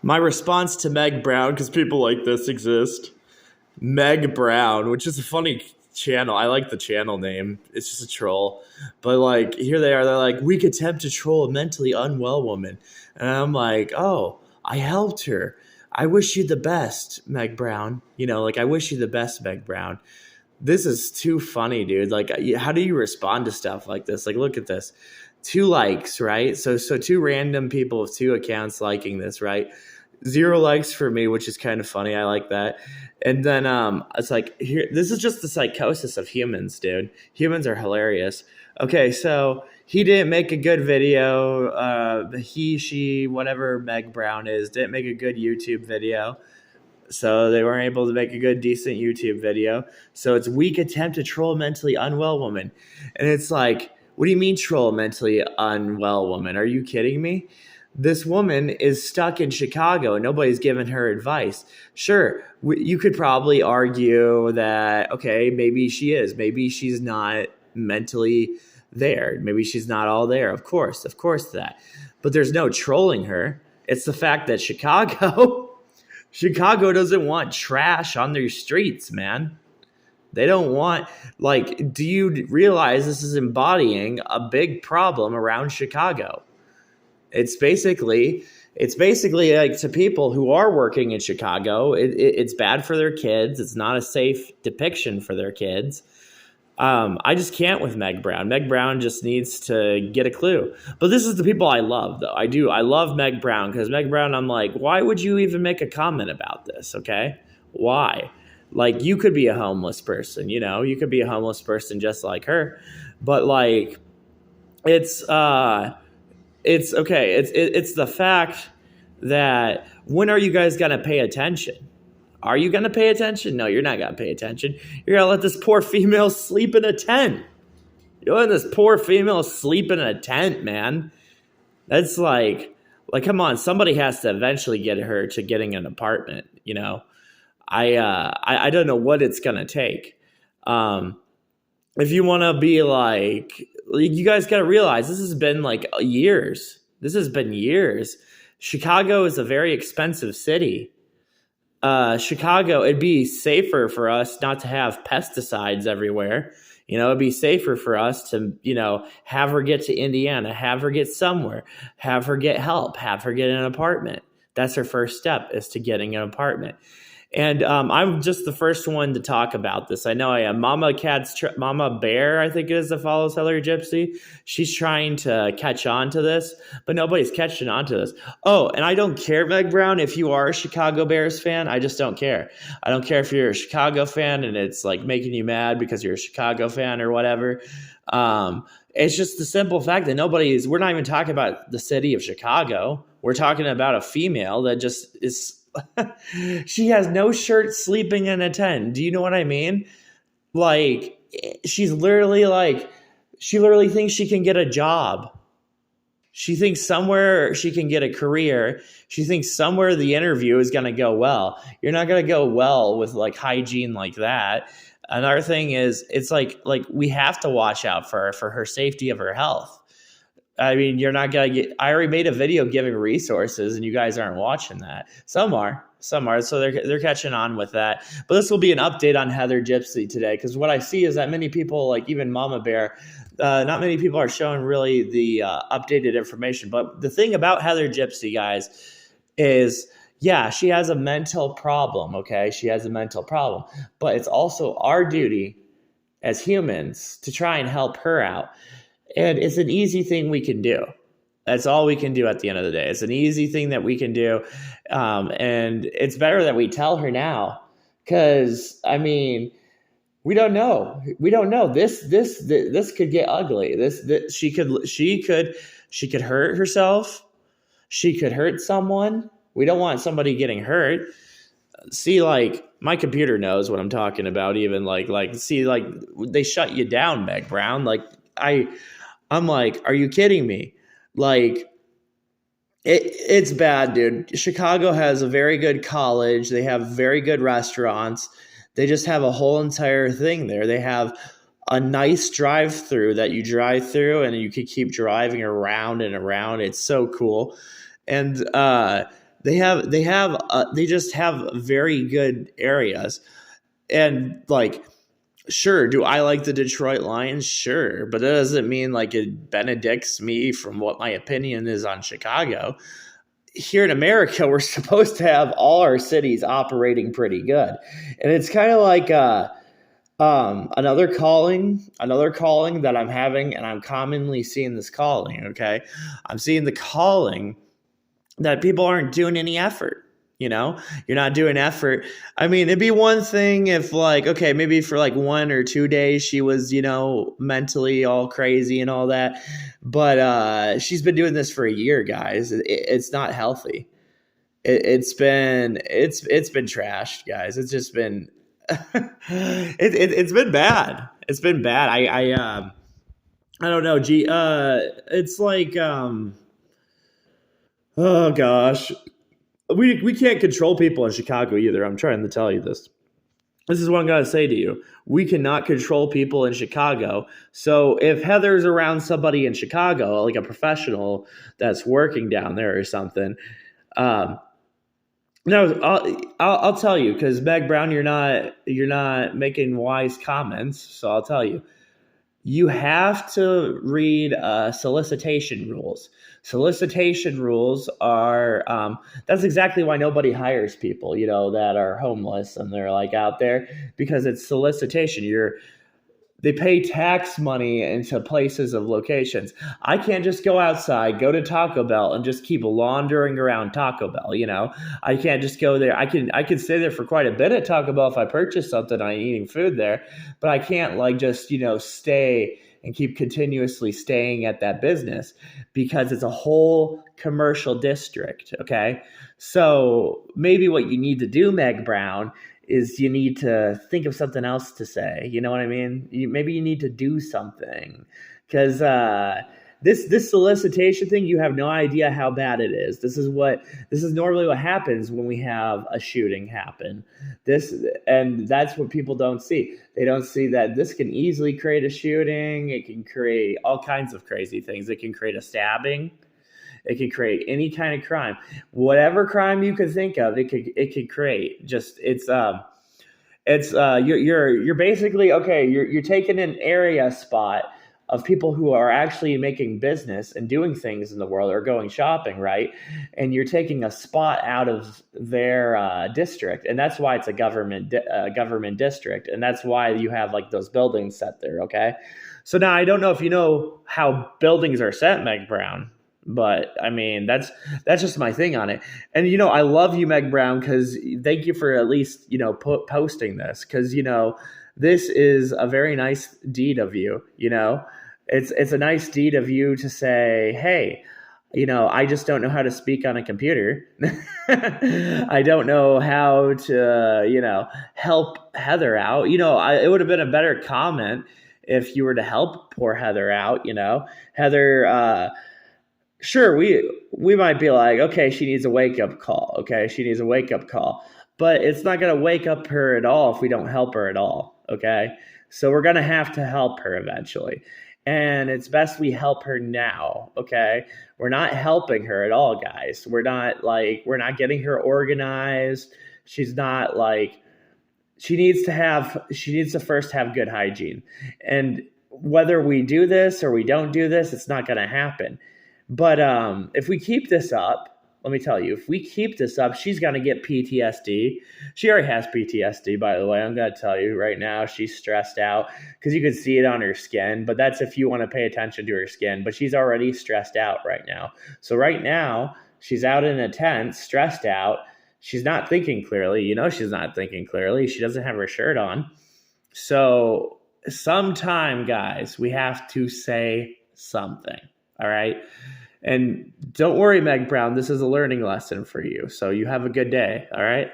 My response to Meg Brown, because people like this exist. Meg Brown, which is a funny channel. I like the channel name. It's just a troll. But like here they are, they're like, weak attempt to troll a mentally unwell woman. And I'm like, oh, I helped her. I wish you the best, Meg Brown. Like I wish you the best, Meg Brown. This is too funny, dude. Like, how do you respond to stuff like this? Like, look at this. 2 likes, right? So 2 random people with 2 accounts liking this, right? 0 likes for me, which is kind of funny. I like that. And then it's like, here, this is just the psychosis of humans, dude. Humans are hilarious. Okay, so he didn't make a good video. He, she, whatever Meg Brown is, didn't make a good YouTube video. So they weren't able to make a good, decent YouTube video. So it's weak attempt to troll a mentally unwell woman. And it's like, what do you mean troll a mentally unwell woman? Are you kidding me? This woman is stuck in Chicago and nobody's given her advice. Sure, you could probably argue that, okay, maybe she is. Maybe she's not mentally there. Maybe she's not all there. Of course that. But there's no trolling her. It's the fact that Chicago doesn't want trash on their streets, man. They don't want, like, do you realize this is embodying a big problem around Chicago? It's basically like, to people who are working in Chicago, it's bad for their kids. It's not a safe depiction for their kids. I just can't with Meg Brown. Meg Brown just needs to get a clue. But this is the people I love, though. I love Meg Brown, because Meg Brown, I'm like, why would you even make a comment about this, okay? Why? Like, you could be a homeless person, You could be a homeless person just like her. But, like, it's okay. It's the fact that when are you guys going to pay attention? Are you going to pay attention? No, you're not going to pay attention. You're going to let this poor female sleep in a tent. You're letting this poor female sleep in a tent, man. That's like, come on. Somebody has to eventually get her to getting an apartment, I don't know what it's going to take. If you want to be like, you guys got to realize this has been like years. This has been years. Chicago is a very expensive city. Chicago, it'd be safer for us not to have pesticides everywhere. It'd be safer for us to, have her get to Indiana, have her get somewhere, have her get help, have her get an apartment. That's her first step, is to getting an apartment. And I'm just the first one to talk about this. I know I am. Mama Bear, I think it is, that follows Heather Gypsy. She's trying to catch on to this, but nobody's catching on to this. Oh, and I don't care, Meg Brown, if you are a Chicago Bears fan. I just don't care. I don't care if you're a Chicago fan and it's like making you mad because you're a Chicago fan or whatever. It's just the simple fact that we're not even talking about the city of Chicago. We're talking about a female that just is... she has no shirt, sleeping in a tent. Do you know what I mean? Like, she literally thinks she can get a job. She thinks somewhere she can get a career. She thinks somewhere the interview is going to go well. You're not going to go well with like hygiene like that. Another thing is, it's like we have to watch out for her safety of her health. I mean, you're not going to get... I already made a video giving resources, and you guys aren't watching that. Some are. So they're catching on with that. But this will be an update on Heather Gypsy today, because what I see is that many people, like even Mama Bear, not many people are showing really the updated information. But the thing about Heather Gypsy, guys, is, yeah, she has a mental problem, okay? She has a mental problem. But it's also our duty as humans to try and help her out. And it's an easy thing we can do. That's all we can do at the end of the day. It's an easy thing that we can do. And it's better that we tell her now, because, I mean, we don't know. We don't know. This could get ugly. She could hurt herself. She could hurt someone. We don't want somebody getting hurt. See, like, my computer knows what I'm talking about. Even see, like, they shut you down, Meg Brown. Like, I'm like, are you kidding me? Like, it's bad, dude. Chicago has a very good college. They have very good restaurants. They just have a whole entire thing there. They have a nice drive-through that you drive through, and you could keep driving around and around. It's so cool. And they just have very good areas. And like, sure, do I like the Detroit Lions? Sure, but that doesn't mean like it benedicts me from what my opinion is on Chicago. Here in America, we're supposed to have all our cities operating pretty good, and it's kind of like another calling that I'm having, and I'm commonly seeing this calling. Okay, I'm seeing the calling that people aren't doing any effort. You're not doing effort. I mean, it'd be one thing if, like, okay, maybe for like 1 or 2 days she was, mentally all crazy and all that. But she's been doing this for a year, guys. It's not healthy. It's been trashed, guys. It's just been it's been bad. It's been bad. I don't know. It's like oh gosh. We can't control people in Chicago either. I'm trying to tell you this. This is what I'm going to say to you. We cannot control people in Chicago. So if Heather's around somebody in Chicago, like a professional that's working down there or something, no, I'll tell you, because Meg Brown, you're not making wise comments. So I'll tell you. You have to read solicitation rules. Solicitation rules are that's exactly why nobody hires people, that are homeless and they're like out there, because it's solicitation. They pay tax money into places of locations. I can't just go outside, go to Taco Bell, and just keep laundering around Taco Bell. I can't just go there. I can stay there for quite a bit at Taco Bell if I purchase something. I'm eating food there, but I can't like just stay and keep continuously staying at that business, because it's a whole commercial district. Okay, so maybe what you need to do, Meg Brown, is you need to think of something else to say. You know what I mean? Maybe you need to do something, because this solicitation thing, you have no idea how bad it is. This is normally what happens when we have a shooting happen. And that's what people don't see. They don't see that this can easily create a shooting. It can create all kinds of crazy things. It can create a stabbing. It can create any kind of crime, whatever crime you could think of. It could create. Just you're basically, okay. You're taking an area spot of people who are actually making business and doing things in the world, or going shopping, right? And you're taking a spot out of their district, and that's why it's a government district, and that's why you have like those buildings set there. Okay, so now I don't know if you know how buildings are set, Meg Brown. But I mean, that's just my thing on it. And I love you, Meg Brown, because thank you for at least posting this, because this is a very nice deed of you. It's a nice deed of you to say, hey, I just don't know how to speak on a computer. I don't know how to help Heather out. It would have been a better comment if you were to help poor Heather out. Heather. Sure, we might be like, okay, she needs a wake-up call. Okay, she needs a wake-up call. But it's not going to wake up her at all if we don't help her at all. Okay, so we're going to have to help her eventually. And it's best we help her now. Okay, we're not helping her at all, guys. We're not getting her organized. She's not like, she needs to first have good hygiene. And whether we do this or we don't do this, it's not going to happen. But if we keep this up, let me tell you, if we keep this up, she's going to get PTSD. She already has PTSD, by the way. I'm going to tell you right now, she's stressed out, because you can see it on her skin. But that's if you want to pay attention to her skin. But she's already stressed out right now. So right now, she's out in a tent, stressed out. She's not thinking clearly. She's not thinking clearly. She doesn't have her shirt on. So sometime, guys, we have to say something. All right. And don't worry, Meg Brown, this is a learning lesson for you. So you have a good day. All right.